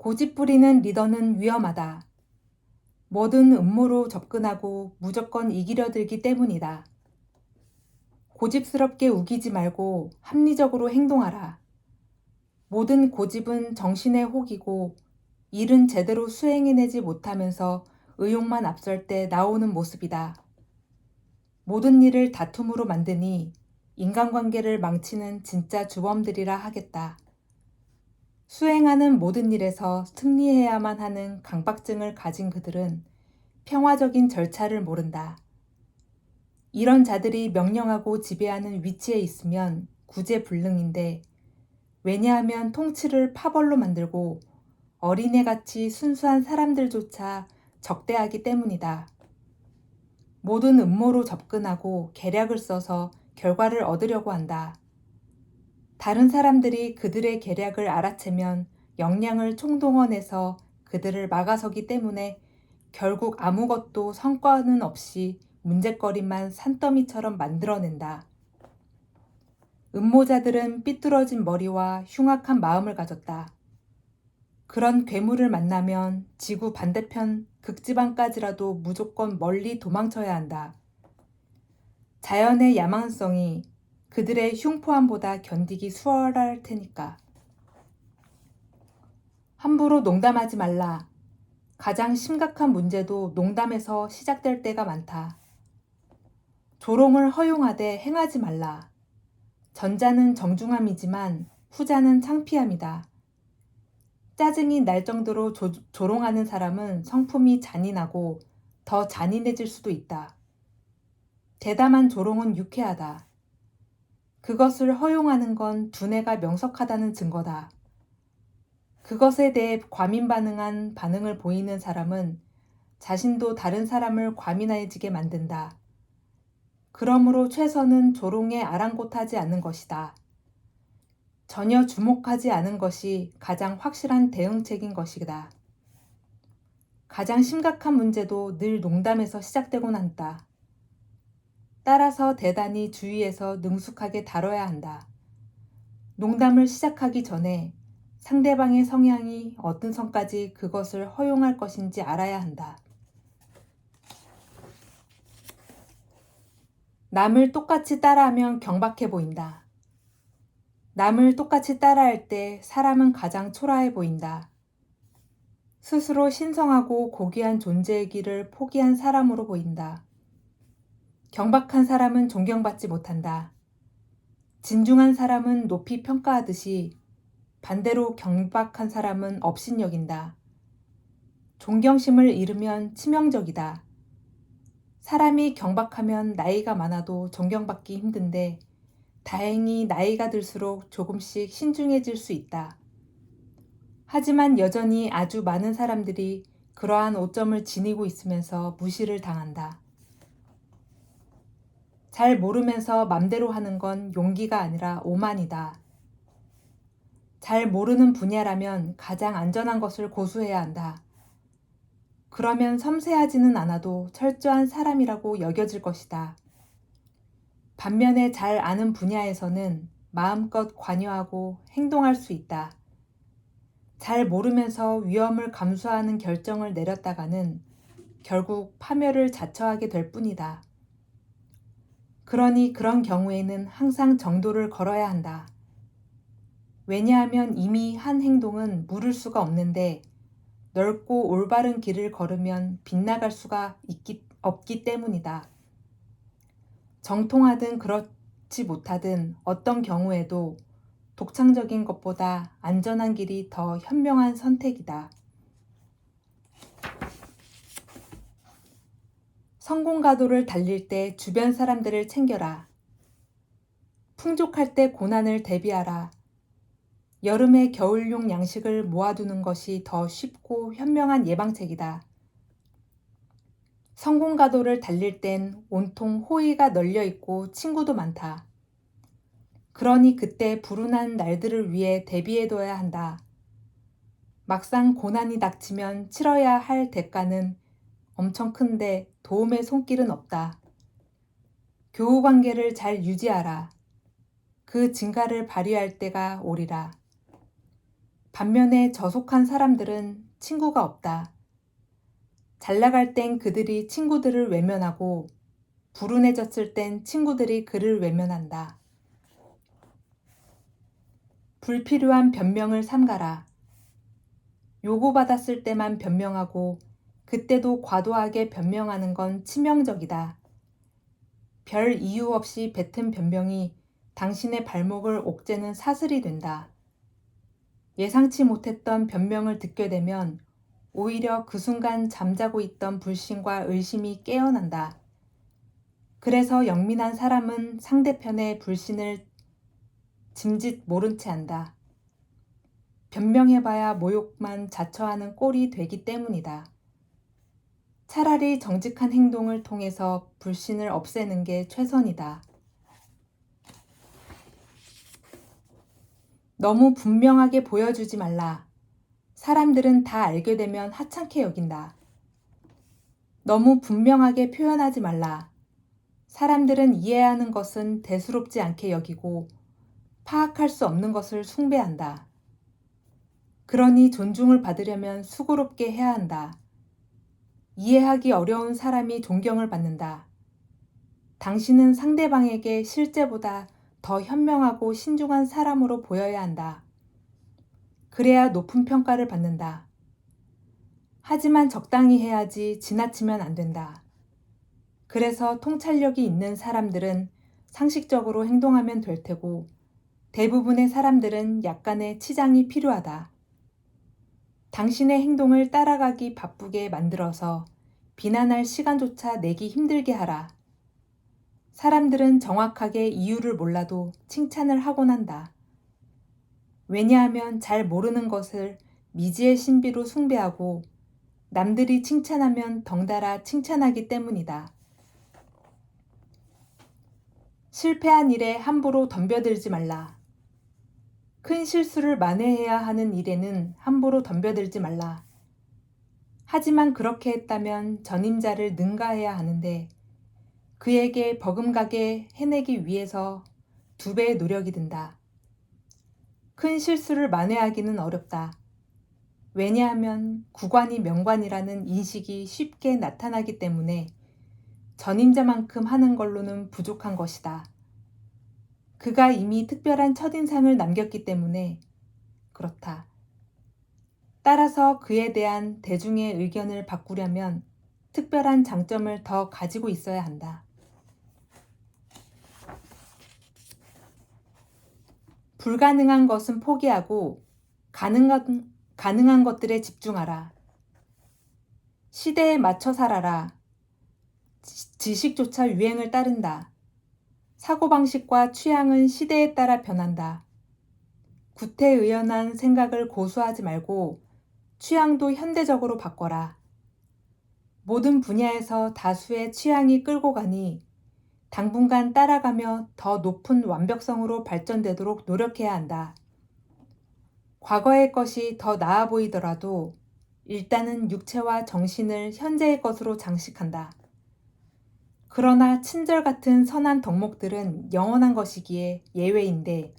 고집 부리는 리더는 위험하다. 뭐든 음모로 접근하고 무조건 이기려 들기 때문이다. 고집스럽게 우기지 말고 합리적으로 행동하라. 모든 고집은 정신의 혹이고 일은 제대로 수행해내지 못하면서 의욕만 앞설 때 나오는 모습이다. 모든 일을 다툼으로 만드니 인간관계를 망치는 진짜 주범들이라 하겠다. 수행하는 모든 일에서 승리해야만 하는 강박증을 가진 그들은 평화적인 절차를 모른다. 이런 자들이 명령하고 지배하는 위치에 있으면 구제불능인데, 왜냐하면 통치를 파벌로 만들고 어린애같이 순수한 사람들조차 적대하기 때문이다. 모든 음모로 접근하고 계략을 써서 결과를 얻으려고 한다. 다른 사람들이 그들의 계략을 알아채면 역량을 총동원해서 그들을 막아서기 때문에 결국 아무것도 성과는 없이 문제거리만 산더미처럼 만들어낸다. 음모자들은 삐뚤어진 머리와 흉악한 마음을 가졌다. 그런 괴물을 만나면 지구 반대편 극지방까지라도 무조건 멀리 도망쳐야 한다. 자연의 야망성이 그들의 흉포함보다 견디기 수월할 테니까. 함부로 농담하지 말라. 가장 심각한 문제도 농담에서 시작될 때가 많다. 조롱을 허용하되 행하지 말라. 전자는 정중함이지만 후자는 창피함이다. 짜증이 날 정도로 조롱하는 사람은 성품이 잔인하고 더 잔인해질 수도 있다. 대담한 조롱은 유쾌하다. 그것을 허용하는 건 두뇌가 명석하다는 증거다. 그것에 대해 과민반응한 반응을 보이는 사람은 자신도 다른 사람을 과민해지게 만든다. 그러므로 최선은 조롱에 아랑곳하지 않는 것이다. 전혀 주목하지 않은 것이 가장 확실한 대응책인 것이다. 가장 심각한 문제도 늘 농담에서 시작되곤 한다. 따라서 대단히 주의해서 능숙하게 다뤄야 한다. 농담을 시작하기 전에 상대방의 성향이 어떤 선까지 그것을 허용할 것인지 알아야 한다. 남을 똑같이 따라하면 경박해 보인다. 남을 똑같이 따라할 때 사람은 가장 초라해 보인다. 스스로 신성하고 고귀한 존재이기를 포기한 사람으로 보인다. 경박한 사람은 존경받지 못한다. 진중한 사람은 높이 평가하듯이 반대로 경박한 사람은 업신여긴다. 존경심을 잃으면 치명적이다. 사람이 경박하면 나이가 많아도 존경받기 힘든데 다행히 나이가 들수록 조금씩 신중해질 수 있다. 하지만 여전히 아주 많은 사람들이 그러한 오점을 지니고 있으면서 무시를 당한다. 잘 모르면서 맘대로 하는 건 용기가 아니라 오만이다. 잘 모르는 분야라면 가장 안전한 것을 고수해야 한다. 그러면 섬세하지는 않아도 철저한 사람이라고 여겨질 것이다. 반면에 잘 아는 분야에서는 마음껏 관여하고 행동할 수 있다. 잘 모르면서 위험을 감수하는 결정을 내렸다가는 결국 파멸을 자처하게 될 뿐이다. 그러니 그런 경우에는 항상 정도를 걸어야 한다. 왜냐하면 이미 한 행동은 물을 수가 없는데 넓고 올바른 길을 걸으면 빗나갈 수가 없기 때문이다. 정통하든 그렇지 못하든 어떤 경우에도 독창적인 것보다 안전한 길이 더 현명한 선택이다. 성공가도를 달릴 때 주변 사람들을 챙겨라. 풍족할 때 고난을 대비하라. 여름에 겨울용 양식을 모아두는 것이 더 쉽고 현명한 예방책이다. 성공가도를 달릴 땐 온통 호의가 널려있고 친구도 많다. 그러니 그때 불운한 날들을 위해 대비해둬야 한다. 막상 고난이 닥치면 치러야 할 대가는 엄청 큰데 도움의 손길은 없다. 교우관계를 잘 유지하라. 그 진가를 발휘할 때가 오리라. 반면에 저속한 사람들은 친구가 없다. 잘 나갈 땐 그들이 친구들을 외면하고 불운해졌을 땐 친구들이 그를 외면한다. 불필요한 변명을 삼가라. 요구받았을 때만 변명하고 그때도 과도하게 변명하는 건 치명적이다. 별 이유 없이 뱉은 변명이 당신의 발목을 옥죄는 사슬이 된다. 예상치 못했던 변명을 듣게 되면 오히려 그 순간 잠자고 있던 불신과 의심이 깨어난다. 그래서 영민한 사람은 상대편의 불신을 짐짓 모른 채 한다. 변명해봐야 모욕만 자처하는 꼴이 되기 때문이다. 차라리 정직한 행동을 통해서 불신을 없애는 게 최선이다. 너무 분명하게 보여주지 말라. 사람들은 다 알게 되면 하찮게 여긴다. 너무 분명하게 표현하지 말라. 사람들은 이해하는 것은 대수롭지 않게 여기고 파악할 수 없는 것을 숭배한다. 그러니 존중을 받으려면 수고롭게 해야 한다. 이해하기 어려운 사람이 존경을 받는다. 당신은 상대방에게 실제보다 더 현명하고 신중한 사람으로 보여야 한다. 그래야 높은 평가를 받는다. 하지만 적당히 해야지 지나치면 안 된다. 그래서 통찰력이 있는 사람들은 상식적으로 행동하면 될 테고 대부분의 사람들은 약간의 치장이 필요하다. 당신의 행동을 따라가기 바쁘게 만들어서 비난할 시간조차 내기 힘들게 하라. 사람들은 정확하게 이유를 몰라도 칭찬을 하곤 한다. 왜냐하면 잘 모르는 것을 미지의 신비로 숭배하고 남들이 칭찬하면 덩달아 칭찬하기 때문이다. 실패한 일에 함부로 덤벼들지 말라. 큰 실수를 만회해야 하는 일에는 함부로 덤벼들지 말라. 하지만 그렇게 했다면 전임자를 능가해야 하는데 그에게 버금가게 해내기 위해서 2배의 노력이 든다. 큰 실수를 만회하기는 어렵다. 왜냐하면 구관이 명관이라는 인식이 쉽게 나타나기 때문에 전임자만큼 하는 걸로는 부족한 것이다. 그가 이미 특별한 첫인상을 남겼기 때문에 그렇다. 따라서 그에 대한 대중의 의견을 바꾸려면 특별한 장점을 더 가지고 있어야 한다. 불가능한 것은 포기하고 가능한 것들에 집중하라. 시대에 맞춰 살아라. 지식조차 유행을 따른다. 사고방식과 취향은 시대에 따라 변한다. 구태의연한 생각을 고수하지 말고 취향도 현대적으로 바꿔라. 모든 분야에서 다수의 취향이 끌고 가니 당분간 따라가며 더 높은 완벽성으로 발전되도록 노력해야 한다. 과거의 것이 더 나아 보이더라도 일단은 육체와 정신을 현재의 것으로 장식한다. 그러나 친절 같은 선한 덕목들은 영원한 것이기에 예외인데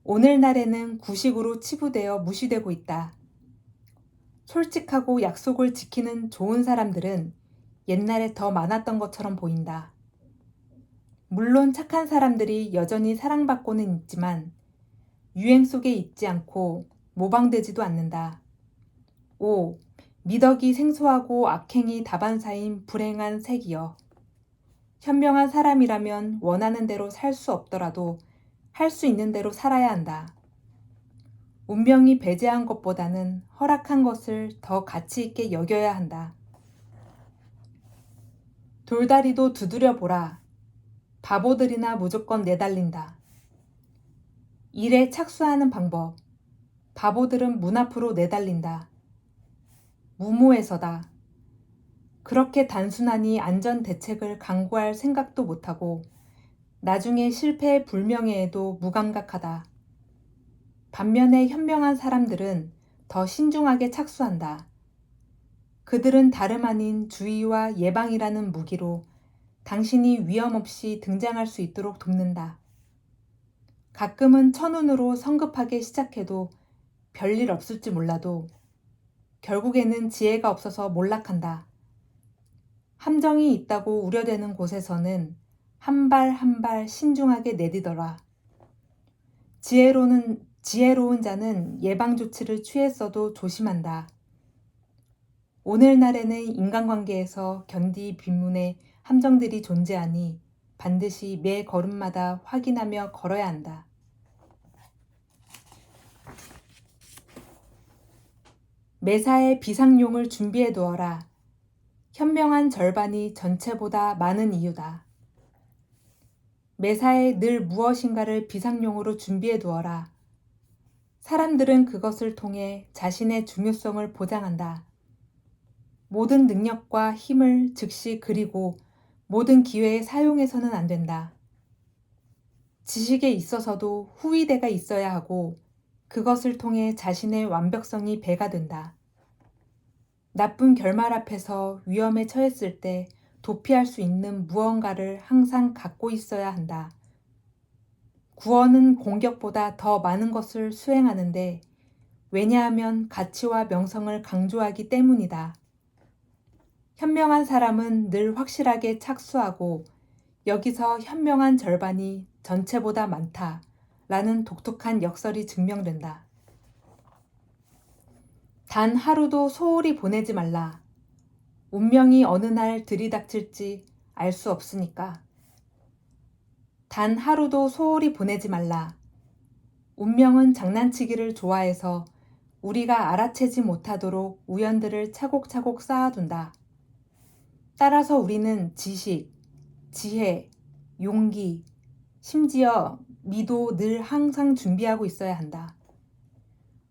오늘날에는 구식으로 치부되어 무시되고 있다. 솔직하고 약속을 지키는 좋은 사람들은 옛날에 더 많았던 것처럼 보인다. 물론 착한 사람들이 여전히 사랑받고는 있지만 유행 속에 있지 않고 모방되지도 않는다. 5. 미덕이 생소하고 악행이 다반사인 불행한 색이여. 현명한 사람이라면 원하는 대로 살 수 없더라도 할 수 있는 대로 살아야 한다. 운명이 배제한 것보다는 허락한 것을 더 가치 있게 여겨야 한다. 돌다리도 두드려 보라. 바보들이나 무조건 내달린다. 일에 착수하는 방법. 바보들은 문 앞으로 내달린다. 무모해서다. 그렇게 단순하니 안전 대책을 강구할 생각도 못하고 나중에 실패의 불명예에도 무감각하다. 반면에 현명한 사람들은 더 신중하게 착수한다. 그들은 다름 아닌 주의와 예방이라는 무기로 당신이 위험 없이 등장할 수 있도록 돕는다. 가끔은 천운으로 성급하게 시작해도 별일 없을지 몰라도 결국에는 지혜가 없어서 몰락한다. 함정이 있다고 우려되는 곳에서는 한 발 한 발 신중하게 내디뎌라. 지혜로운 자는 예방 조치를 취했어도 조심한다. 오늘날에는 인간관계에서 견디 비문의 함정들이 존재하니 반드시 매 걸음마다 확인하며 걸어야 한다. 매사에 비상용을 준비해 두어라. 현명한 절반이 전체보다 많은 이유다. 매사에 늘 무엇인가를 비상용으로 준비해 두어라. 사람들은 그것을 통해 자신의 중요성을 보장한다. 모든 능력과 힘을 즉시 그리고 모든 기회에 사용해서는 안 된다. 지식에 있어서도 후위대가 있어야 하고 그것을 통해 자신의 완벽성이 배가 된다. 나쁜 결말 앞에서 위험에 처했을 때 도피할 수 있는 무언가를 항상 갖고 있어야 한다. 구원은 공격보다 더 많은 것을 수행하는데 왜냐하면 가치와 명성을 강조하기 때문이다. 현명한 사람은 늘 확실하게 착수하고 여기서 현명한 절반이 전체보다 많다 라는 독특한 역설이 증명된다. 단 하루도 소홀히 보내지 말라. 운명이 어느 날 들이닥칠지 알 수 없으니까. 단 하루도 소홀히 보내지 말라. 운명은 장난치기를 좋아해서 우리가 알아채지 못하도록 우연들을 차곡차곡 쌓아둔다. 따라서 우리는 지식, 지혜, 용기, 심지어 미도 늘 항상 준비하고 있어야 한다.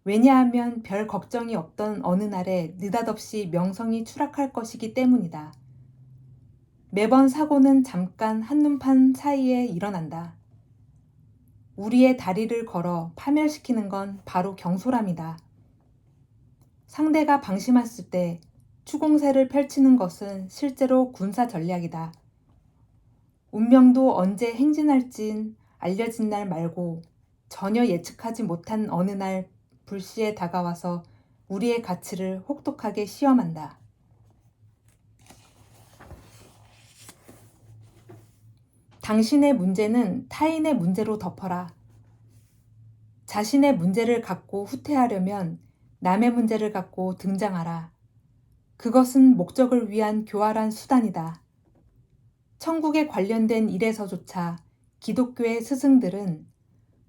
왜냐하면 별 걱정이 없던 어느 날에 느닷없이 명성이 추락할 것이기 때문이다. 매번 사고는 잠깐 한눈판 사이에 일어난다. 우리의 다리를 걸어 파멸시키는 건 바로 경솔함이다. 상대가 방심했을 때 추공세를 펼치는 것은 실제로 군사 전략이다. 운명도 언제 행진할진 알려진 날 말고 전혀 예측하지 못한 어느 날 불시에 다가와서 우리의 가치를 혹독하게 시험한다. 당신의 문제는 타인의 문제로 덮어라. 자신의 문제를 갖고 후퇴하려면 남의 문제를 갖고 등장하라. 그것은 목적을 위한 교활한 수단이다. 천국에 관련된 일에서조차 기독교의 스승들은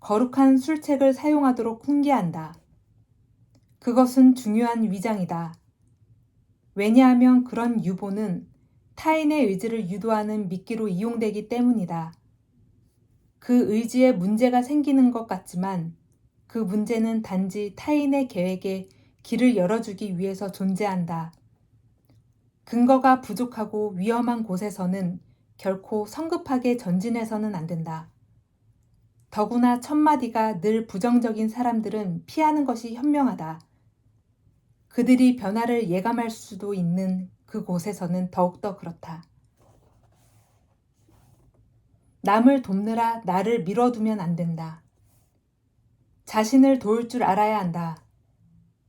거룩한 술책을 사용하도록 훈계한다. 그것은 중요한 위장이다. 왜냐하면 그런 유보는 타인의 의지를 유도하는 미끼로 이용되기 때문이다. 그 의지에 문제가 생기는 것 같지만 그 문제는 단지 타인의 계획에 길을 열어주기 위해서 존재한다. 근거가 부족하고 위험한 곳에서는 결코 성급하게 전진해서는 안 된다. 더구나 첫마디가 늘 부정적인 사람들은 피하는 것이 현명하다. 그들이 변화를 예감할 수도 있는 그곳에서는 더욱더 그렇다. 남을 돕느라 나를 밀어두면 안 된다. 자신을 도울 줄 알아야 한다.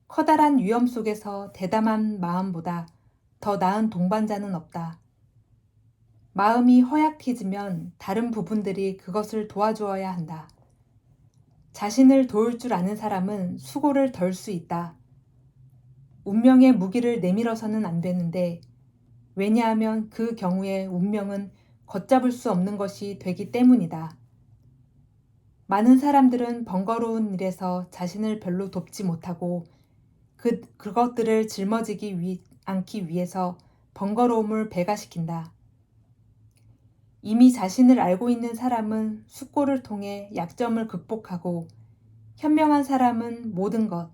커다란 위험 속에서 대담한 마음보다 더 나은 동반자는 없다. 마음이 허약해지면 다른 부분들이 그것을 도와주어야 한다. 자신을 도울 줄 아는 사람은 수고를 덜 수 있다. 운명의 무기를 내밀어서는 안 되는데 왜냐하면 그 경우에 운명은 걷잡을 수 없는 것이 되기 때문이다. 많은 사람들은 번거로운 일에서 자신을 별로 돕지 못하고 그것들을 짊어지지 않기 위해서 번거로움을 배가시킨다. 이미 자신을 알고 있는 사람은 숙고를 통해 약점을 극복하고 현명한 사람은 모든 것,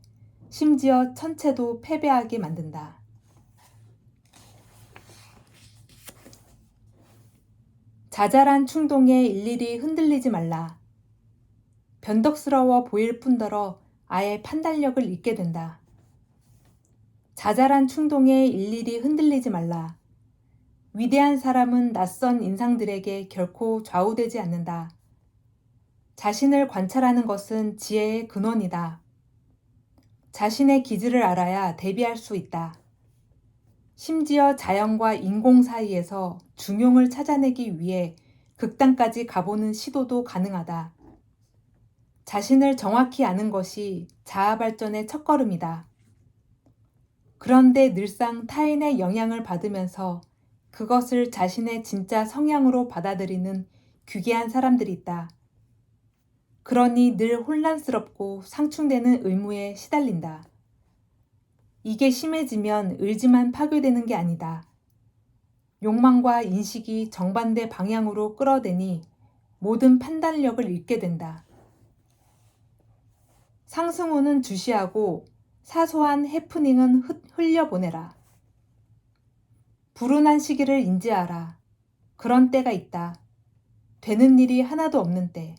심지어 천체도 패배하게 만든다. 자잘한 충동에 일일이 흔들리지 말라. 변덕스러워 보일 뿐더러 아예 판단력을 잃게 된다. 자잘한 충동에 일일이 흔들리지 말라. 위대한 사람은 낯선 인상들에게 결코 좌우되지 않는다. 자신을 관찰하는 것은 지혜의 근원이다. 자신의 기질을 알아야 대비할 수 있다. 심지어 자연과 인공 사이에서 중용을 찾아내기 위해 극단까지 가보는 시도도 가능하다. 자신을 정확히 아는 것이 자아 발전의 첫걸음이다. 그런데 늘상 타인의 영향을 받으면서 그것을 자신의 진짜 성향으로 받아들이는 귀괴한 사람들이 있다. 그러니 늘 혼란스럽고 상충되는 의무에 시달린다. 이게 심해지면 의지만 파괴되는 게 아니다. 욕망과 인식이 정반대 방향으로 끌어대니 모든 판단력을 잃게 된다. 상승호는 주시하고 사소한 해프닝은 흘려보내라. 불운한 시기를 인지하라. 그런 때가 있다. 되는 일이 하나도 없는 때.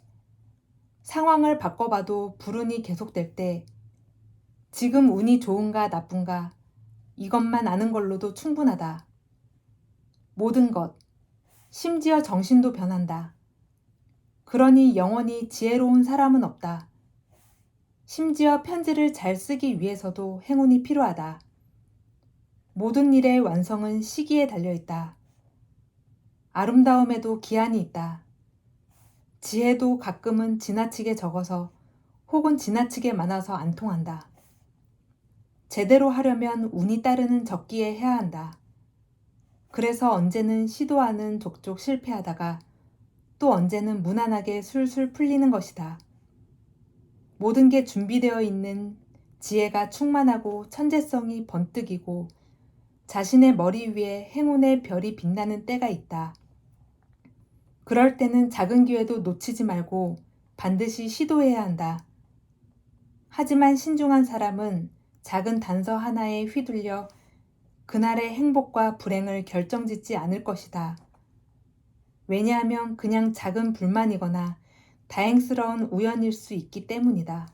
상황을 바꿔봐도 불운이 계속될 때. 지금 운이 좋은가 나쁜가 이것만 아는 걸로도 충분하다. 모든 것, 심지어 정신도 변한다. 그러니 영원히 지혜로운 사람은 없다. 심지어 편지를 잘 쓰기 위해서도 행운이 필요하다. 모든 일의 완성은 시기에 달려있다. 아름다움에도 기한이 있다. 지혜도 가끔은 지나치게 적어서 혹은 지나치게 많아서 안 통한다. 제대로 하려면 운이 따르는 적기에 해야 한다. 그래서 언제는 시도하는 족족 실패하다가 또 언제는 무난하게 술술 풀리는 것이다. 모든 게 준비되어 있는 지혜가 충만하고 천재성이 번뜩이고 자신의 머리 위에 행운의 별이 빛나는 때가 있다. 그럴 때는 작은 기회도 놓치지 말고 반드시 시도해야 한다. 하지만 신중한 사람은 작은 단서 하나에 휘둘려 그날의 행복과 불행을 결정짓지 않을 것이다. 왜냐하면 그냥 작은 불만이거나 다행스러운 우연일 수 있기 때문이다.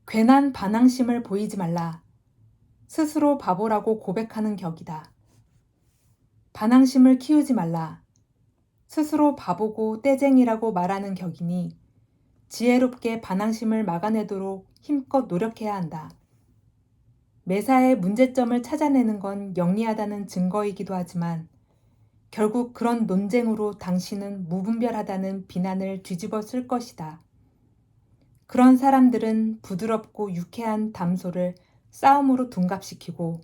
괜한 반항심을 보이지 말라. 스스로 바보라고 고백하는 격이다. 반항심을 키우지 말라. 스스로 바보고 떼쟁이라고 말하는 격이니 지혜롭게 반항심을 막아내도록 힘껏 노력해야 한다. 매사에 문제점을 찾아내는 건 영리하다는 증거이기도 하지만 결국 그런 논쟁으로 당신은 무분별하다는 비난을 뒤집어 쓸 것이다. 그런 사람들은 부드럽고 유쾌한 담소를 싸움으로 둔갑시키고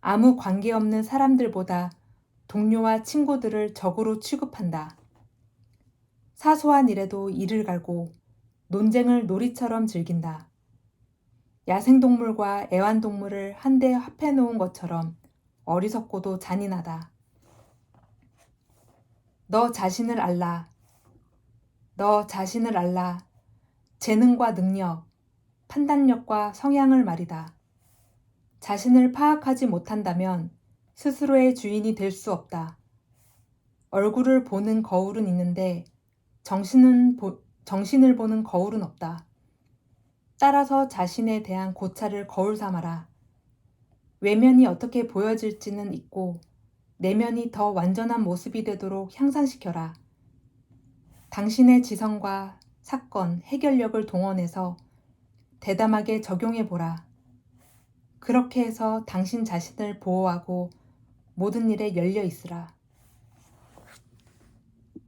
아무 관계없는 사람들보다 동료와 친구들을 적으로 취급한다. 사소한 일에도 이를 갈고 논쟁을 놀이처럼 즐긴다. 야생동물과 애완동물을 한데 합해놓은 것처럼 어리석고도 잔인하다. 너 자신을 알라. 너 자신을 알라. 재능과 능력, 판단력과 성향을 말이다. 자신을 파악하지 못한다면 스스로의 주인이 될 수 없다. 얼굴을 보는 거울은 있는데 정신을 보는 거울은 없다. 따라서 자신에 대한 고찰을 거울 삼아라. 외면이 어떻게 보여질지는 있고 내면이 더 완전한 모습이 되도록 향상시켜라. 당신의 지성과 사건, 해결력을 동원해서 대담하게 적용해보라. 그렇게 해서 당신 자신을 보호하고 모든 일에 열려 있으라.